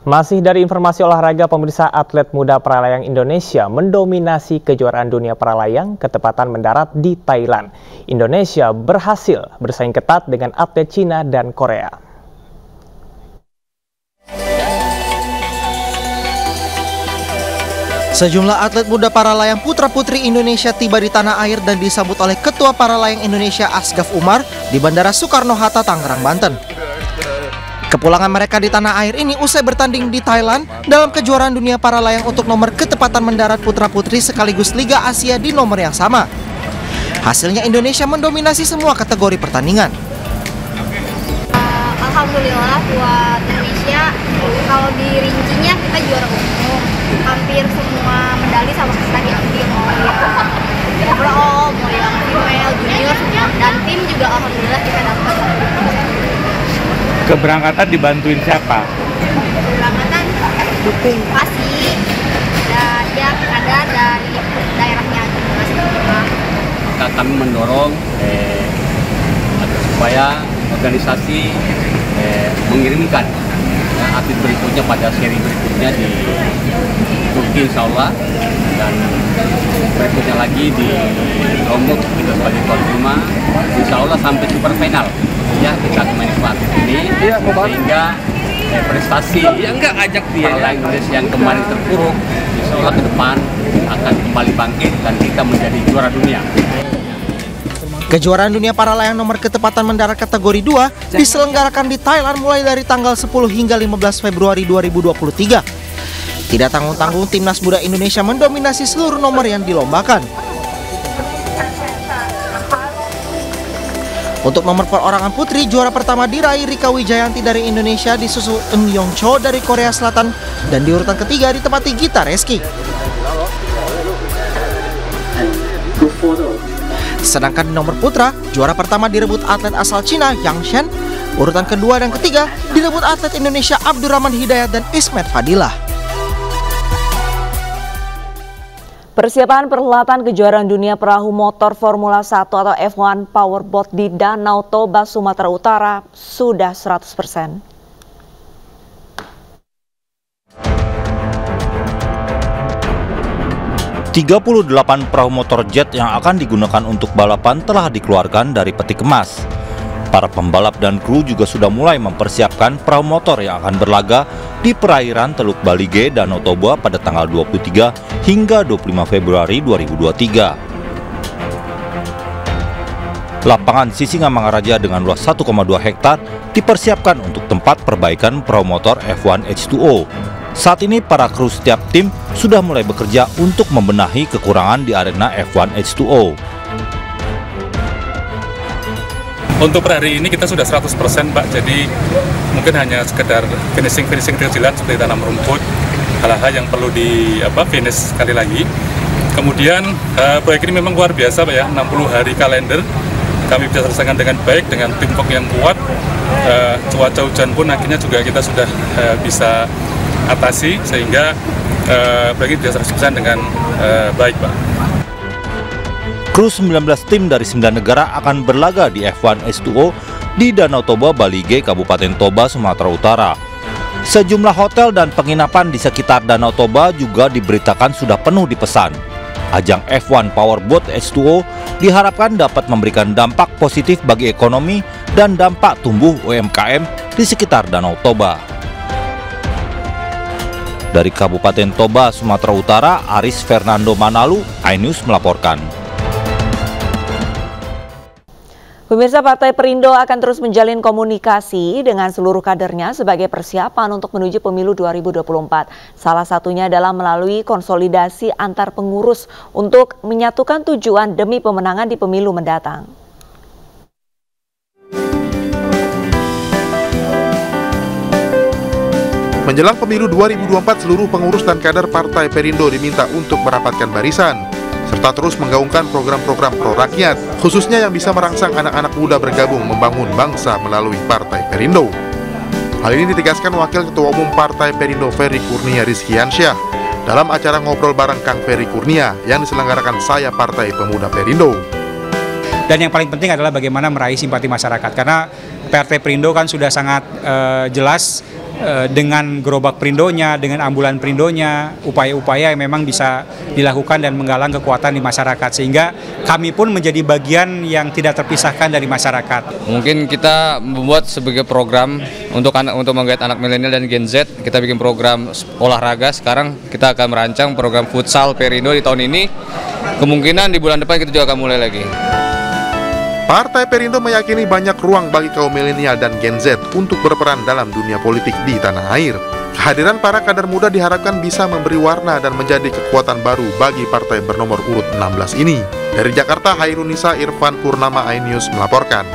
Masih dari informasi olahraga, pemirsa, atlet muda para-layang Indonesia mendominasi kejuaraan dunia para-layang ketepatan mendarat di Thailand. Indonesia berhasil bersaing ketat dengan atlet Cina dan Korea. Sejumlah atlet muda para-layang putra-putri Indonesia tiba di tanah air dan disambut oleh Ketua Para-layang Indonesia Asgaf Umar di Bandara Soekarno-Hatta, Tangerang, Banten. Kepulangan mereka di tanah air ini usai bertanding di Thailand dalam kejuaraan dunia para-layang untuk nomor ketepatan mendarat putra-putri sekaligus Liga Asia di nomor yang sama. Hasilnya Indonesia mendominasi semua kategori pertandingan. Alhamdulillah buat Indonesia, kalau di rincinya kita juara umum. Hampir semua medali sama kita diambil, mau yang overall, mau yang female, junior, dan tim juga alhamdulillah kita dapat. Keberangkatan dibantuin siapa? Keberangkatan pasti ada dari daerahnya juga. Kami mendorong supaya organisasi mengirimkan atlet berikutnya pada seri berikutnya di Turki insya Allah, dan berikutnya lagi di Lombok kita sebagai tuan rumah insya Allah sampai super final. Ya, kita akan menikmati ini sehingga prestasi para Indonesia yang kemarin terpuruk insya Allah ke depan akan kembali bangkit dan kita menjadi juara dunia. Kejuaraan dunia para-layang nomor ketepatan mendarat kategori 2 diselenggarakan di Thailand mulai dari tanggal 10 hingga 15 Februari 2023. Tidak tanggung-tanggung, timnas muda Indonesia mendominasi seluruh nomor yang dilombakan. Untuk nomor perorangan putri, juara pertama diraih Rika Wijayanti dari Indonesia, disusul Eun Yong Cho dari Korea Selatan, dan di urutan ketiga ditempati Gita Reski. Sedangkan di nomor putra, juara pertama direbut atlet asal Cina Yang Shen, urutan kedua dan ketiga direbut atlet Indonesia Abdurrahman Hidayat dan Ismet Fadilah. Persiapan perhelatan kejuaraan dunia perahu motor Formula 1 atau F1 Powerboat di Danau Toba, Sumatera Utara sudah 100%. "38 perahu motor jet yang akan digunakan untuk balapan telah dikeluarkan dari peti kemas. Para pembalap dan kru juga sudah mulai mempersiapkan perahu motor yang akan berlaga di perairan Teluk Balige, Danau Toba pada tanggal 23 hingga 25 Februari 2023. Lapangan Sisingamangaraja dengan luas 1,2 hektar dipersiapkan untuk tempat perbaikan perahu motor F1 H2O. Saat ini para kru setiap tim sudah mulai bekerja untuk membenahi kekurangan di arena F1 H2O. Untuk per hari ini kita sudah 100%, Pak. Jadi mungkin hanya sekedar finishing kecilan seperti tanam rumput, hal-hal yang perlu di finish sekali lagi. Kemudian proyek ini memang luar biasa, Pak ya. 60 hari kalender kami bisa selesaikan dengan baik dengan teamwork yang kuat. Cuaca hujan pun akhirnya juga kita sudah bisa atasi sehingga proyek ini bisa 100% dengan baik, Pak. Kru 19 tim dari 9 negara akan berlaga di F1 H2O di Danau Toba, Balige, Kabupaten Toba, Sumatera Utara. Sejumlah hotel dan penginapan di sekitar Danau Toba juga diberitakan sudah penuh dipesan. Ajang F1 Powerboat H2O diharapkan dapat memberikan dampak positif bagi ekonomi dan dampak tumbuh UMKM di sekitar Danau Toba. Dari Kabupaten Toba, Sumatera Utara, Aris Fernando Manalu, iNews melaporkan. Pemirsa, Partai Perindo akan terus menjalin komunikasi dengan seluruh kadernya sebagai persiapan untuk menuju pemilu 2024. Salah satunya adalah melalui konsolidasi antar pengurus untuk menyatukan tujuan demi pemenangan di pemilu mendatang. Menjelang pemilu 2024, seluruh pengurus dan kader Partai Perindo diminta untuk merapatkan barisan, serta terus menggaungkan program-program pro-rakyat, khususnya yang bisa merangsang anak-anak muda bergabung membangun bangsa melalui Partai Perindo. Hal ini ditegaskan Wakil Ketua Umum Partai Perindo Ferry Kurnia Rizkiansyah dalam acara ngobrol bareng Kang Ferry Kurnia yang diselenggarakan Saya Partai Pemuda Perindo. Dan yang paling penting adalah bagaimana meraih simpati masyarakat, karena Partai Perindo kan sudah sangat jelas dengan gerobak Perindonya, dengan ambulan Perindonya, upaya-upaya yang memang bisa dilakukan dan menggalang kekuatan di masyarakat, sehingga kami pun menjadi bagian yang tidak terpisahkan dari masyarakat. Mungkin kita membuat sebagai program untuk menggait anak milenial dan Gen Z, kita bikin program olahraga. Sekarang kita akan merancang program futsal Perindo di tahun ini. Kemungkinan di bulan depan kita juga akan mulai lagi. Partai Perindo meyakini banyak ruang bagi kaum milenial dan Gen Z untuk berperan dalam dunia politik di tanah air. Kehadiran para kader muda diharapkan bisa memberi warna dan menjadi kekuatan baru bagi partai bernomor urut 16 ini. Dari Jakarta, Hairunisa Irfan Purnama, iNews melaporkan.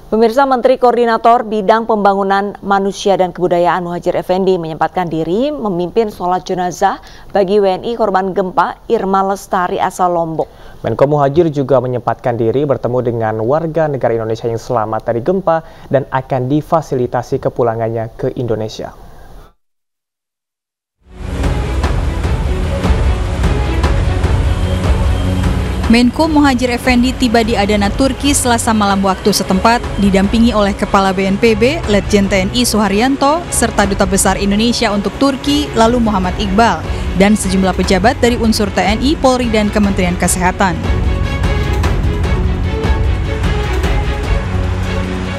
Pemirsa, Menteri Koordinator Bidang Pembangunan Manusia dan Kebudayaan Muhadjir Effendi menyempatkan diri memimpin sholat jenazah bagi WNI korban gempa Irma Lestari asal Lombok. Menko Muhadjir juga menyempatkan diri bertemu dengan warga negara Indonesia yang selamat dari gempa dan akan difasilitasi kepulangannya ke Indonesia. Menko Muhadjir Effendi tiba di Adana, Turki Selasa malam waktu setempat, didampingi oleh Kepala BNPB, Letjen TNI Suharyanto, serta Duta Besar Indonesia untuk Turki, lalu Muhammad Iqbal, dan sejumlah pejabat dari unsur TNI, Polri, dan Kementerian Kesehatan.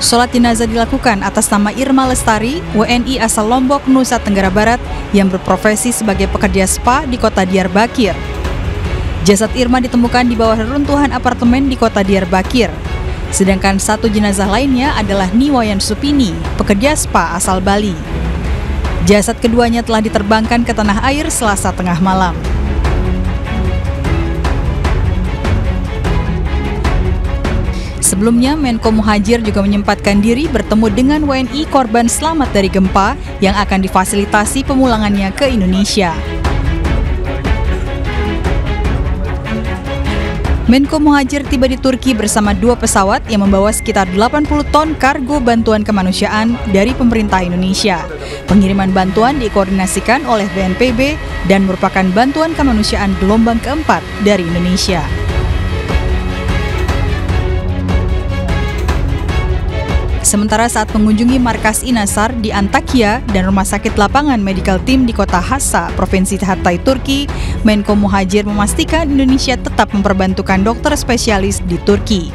Sholat jenazah dilakukan atas nama Irma Lestari, WNI asal Lombok, Nusa Tenggara Barat, yang berprofesi sebagai pekerja spa di kota Diyarbakir. Jasad Irma ditemukan di bawah reruntuhan apartemen di kota Diyarbakir. Sedangkan satu jenazah lainnya adalah Niwayan Supini, pekerja spa asal Bali. Jasad keduanya telah diterbangkan ke tanah air Selasa tengah malam. Sebelumnya, Menko Muhadjir juga menyempatkan diri bertemu dengan WNI korban selamat dari gempa yang akan difasilitasi pemulangannya ke Indonesia. Menko Muhadjir tiba di Turki bersama 2 pesawat yang membawa sekitar 80 ton kargo bantuan kemanusiaan dari pemerintah Indonesia. Pengiriman bantuan dikoordinasikan oleh BNPB dan merupakan bantuan kemanusiaan gelombang keempat dari Indonesia. Sementara saat mengunjungi markas Inasar di Antakya dan rumah sakit lapangan medical team di kota Hassa, Provinsi Hatay, Turki, Menko Muhadjir memastikan Indonesia tetap memperbantukan dokter spesialis di Turki.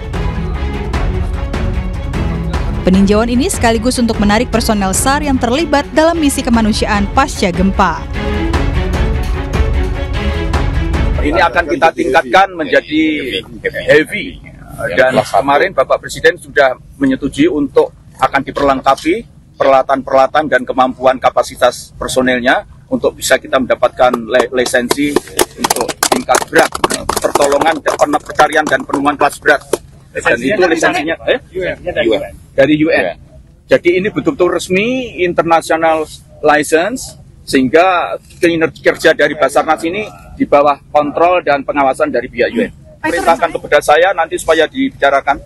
Peninjauan ini sekaligus untuk menarik personel SAR yang terlibat dalam misi kemanusiaan pasca gempa. Ini akan kita tingkatkan menjadi heavy. Dan kemarin Bapak Presiden sudah menyetujui untuk akan diperlengkapi peralatan-peralatan dan kemampuan kapasitas personelnya untuk bisa kita mendapatkan lisensi untuk tingkat berat, pertolongan, pencarian dan penemuan kelas berat. Dan itu lisensinya dari UN. Jadi ini betul-betul resmi international license, sehingga kinerja dari Basarnas ini di bawah kontrol dan pengawasan dari pihak UN. Perintahkan kepada saya nanti supaya dibicarakan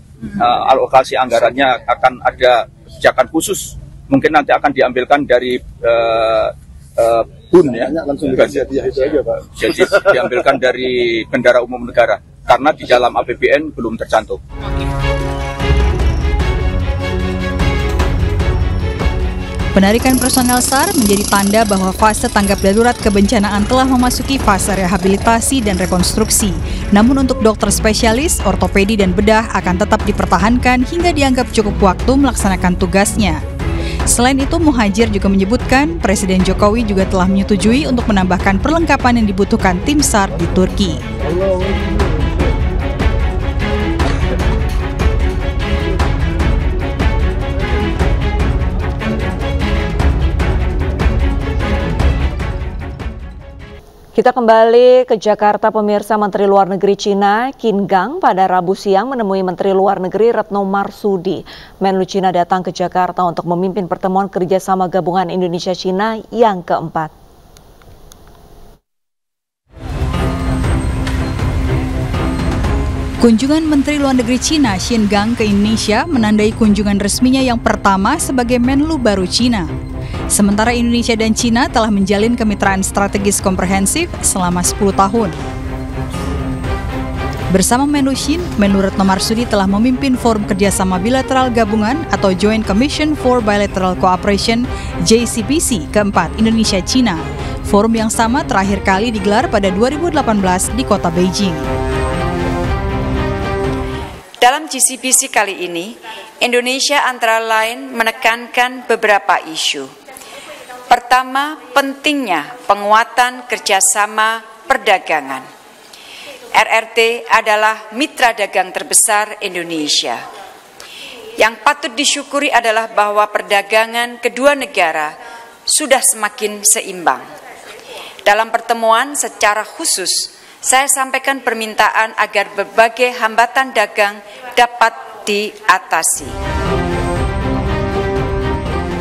alokasi anggarannya, akan ada kebijakan khusus, mungkin nanti akan diambilkan dari BUN ya, jadi diambilkan dari bendara umum negara karena di dalam APBN belum tercantum. Penarikan personel SAR menjadi tanda bahwa fase tanggap darurat kebencanaan telah memasuki fase rehabilitasi dan rekonstruksi. Namun untuk dokter spesialis, ortopedi dan bedah akan tetap dipertahankan hingga dianggap cukup waktu melaksanakan tugasnya. Selain itu, Muhadjir juga menyebutkan Presiden Jokowi juga telah menyetujui untuk menambahkan perlengkapan yang dibutuhkan tim SAR di Turki. Kita kembali ke Jakarta, pemirsa. Menteri Luar Negeri Cina, Qin Gang, pada Rabu siang menemui Menteri Luar Negeri Retno Marsudi. Menlu Cina datang ke Jakarta untuk memimpin pertemuan kerjasama gabungan Indonesia-Cina yang keempat. Kunjungan Menteri Luar Negeri Cina, Qin Gang, ke Indonesia menandai kunjungan resminya yang pertama sebagai Menlu baru Cina. Sementara Indonesia dan Cina telah menjalin kemitraan strategis komprehensif selama 10 tahun. Bersama Menlu Shin, Menlu Retno Marsudi telah memimpin Forum Kerjasama Bilateral Gabungan atau Joint Commission for Bilateral Cooperation JCBC keempat Indonesia-China. Forum yang sama terakhir kali digelar pada 2018 di kota Beijing. Dalam JCBC kali ini, Indonesia antara lain menekankan beberapa isu. Pertama, pentingnya penguatan kerjasama perdagangan. RRT adalah mitra dagang terbesar Indonesia. Yang patut disyukuri adalah bahwa perdagangan kedua negara sudah semakin seimbang. Dalam pertemuan secara khusus, saya sampaikan permintaan agar berbagai hambatan dagang dapat diatasi.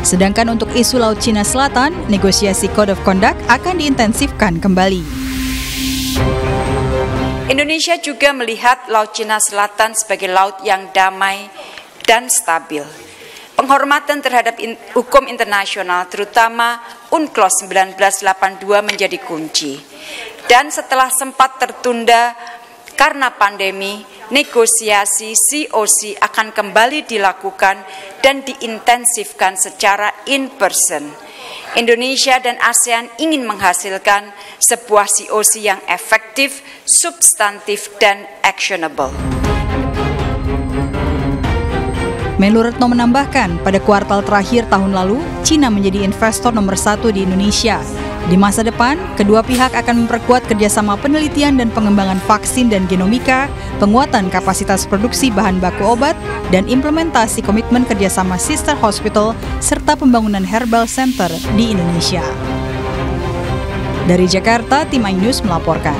Sedangkan untuk isu Laut Cina Selatan, negosiasi Code of Conduct akan diintensifkan kembali. Indonesia juga melihat Laut Cina Selatan sebagai laut yang damai dan stabil. Penghormatan terhadap hukum internasional, terutama UNCLOS 1982 menjadi kunci. Dan setelah sempat tertunda karena pandemi, negosiasi COC akan kembali dilakukan dan diintensifkan secara in-person. Indonesia dan ASEAN ingin menghasilkan sebuah COC yang efektif, substantif, dan actionable. Menlu Retno menambahkan, pada kuartal terakhir tahun lalu, China menjadi investor nomor 1 di Indonesia. Di masa depan, kedua pihak akan memperkuat kerjasama penelitian dan pengembangan vaksin dan genomika, penguatan kapasitas produksi bahan baku obat, dan implementasi komitmen kerjasama sister hospital, serta pembangunan herbal center di Indonesia. Dari Jakarta, tim iNews melaporkan.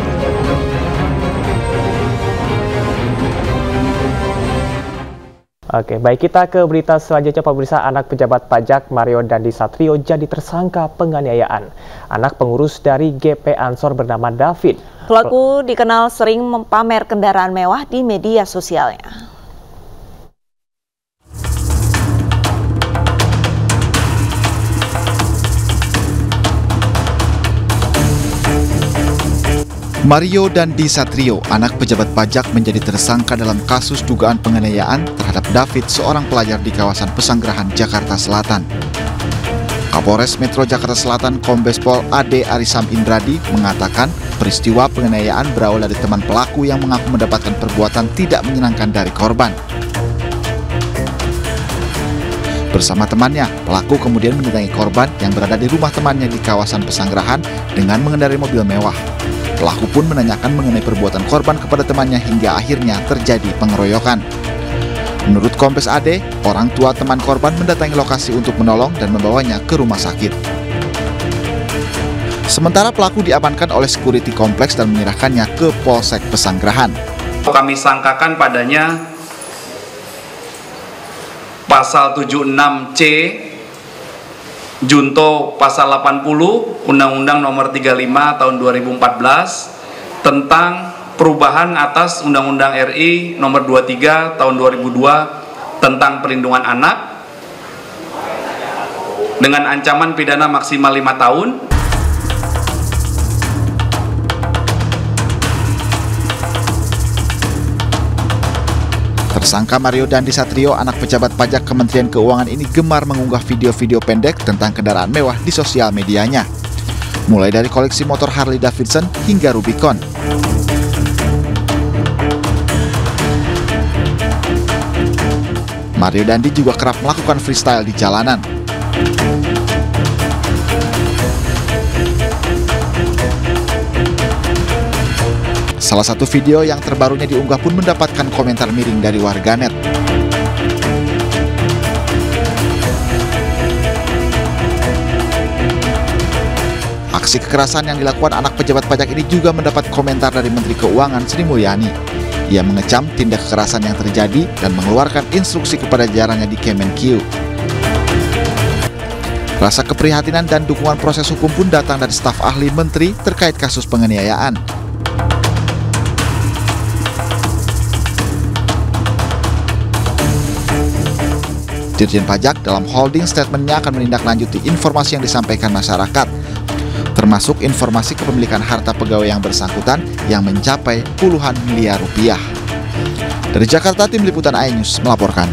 Oke, baik, kita ke berita selanjutnya. Pemirsa, anak pejabat pajak Mario Dandi Satrio jadi tersangka penganiayaan. Anak pengurus dari GP Ansor bernama David. Pelaku dikenal sering mempamer kendaraan mewah di media sosialnya. Mario Dandi Satrio, anak pejabat pajak, menjadi tersangka dalam kasus dugaan penganiayaan terhadap David, seorang pelajar di kawasan Pesanggerahan, Jakarta Selatan. Kapolres Metro Jakarta Selatan Kombes Pol Ade Arisam Indradi mengatakan peristiwa penganiayaan berawal dari teman pelaku yang mengaku mendapatkan perbuatan tidak menyenangkan dari korban. Bersama temannya, pelaku kemudian mendatangi korban yang berada di rumah temannya di kawasan Pesanggerahan dengan mengendarai mobil mewah. Pelaku pun menanyakan mengenai perbuatan korban kepada temannya hingga akhirnya terjadi pengeroyokan. Menurut Kombes Ade, orang tua teman korban mendatangi lokasi untuk menolong dan membawanya ke rumah sakit. Sementara pelaku diamankan oleh security kompleks dan menyerahkannya ke Polsek Pesanggerahan. Kami sangkakan padanya pasal 76C Junto pasal 80 Undang-Undang Nomor 35 Tahun 2014 tentang perubahan atas Undang-Undang RI Nomor 23 Tahun 2002 tentang perlindungan anak dengan ancaman pidana maksimal 5 tahun. Tersangka Mario Dandi Satrio, anak pejabat pajak Kementerian Keuangan ini gemar mengunggah video-video pendek tentang kendaraan mewah di sosial medianya. Mulai dari koleksi motor Harley Davidson hingga Rubicon. Mario Dandi juga kerap melakukan freestyle di jalanan. Salah satu video yang terbarunya diunggah pun mendapatkan komentar miring dari warganet. Aksi kekerasan yang dilakukan anak pejabat pajak ini juga mendapat komentar dari Menteri Keuangan Sri Mulyani. Ia mengecam tindak kekerasan yang terjadi dan mengeluarkan instruksi kepada jajarannya di Kemenq. Rasa keprihatinan dan dukungan proses hukum pun datang dari staf ahli menteri terkait kasus penganiayaan. Dirjen Pajak dalam holding statementnya akan menindaklanjuti informasi yang disampaikan masyarakat. termasuk informasi kepemilikan harta pegawai yang bersangkutan yang mencapai puluhan miliar rupiah. Dari Jakarta, Tim Liputan iNews melaporkan.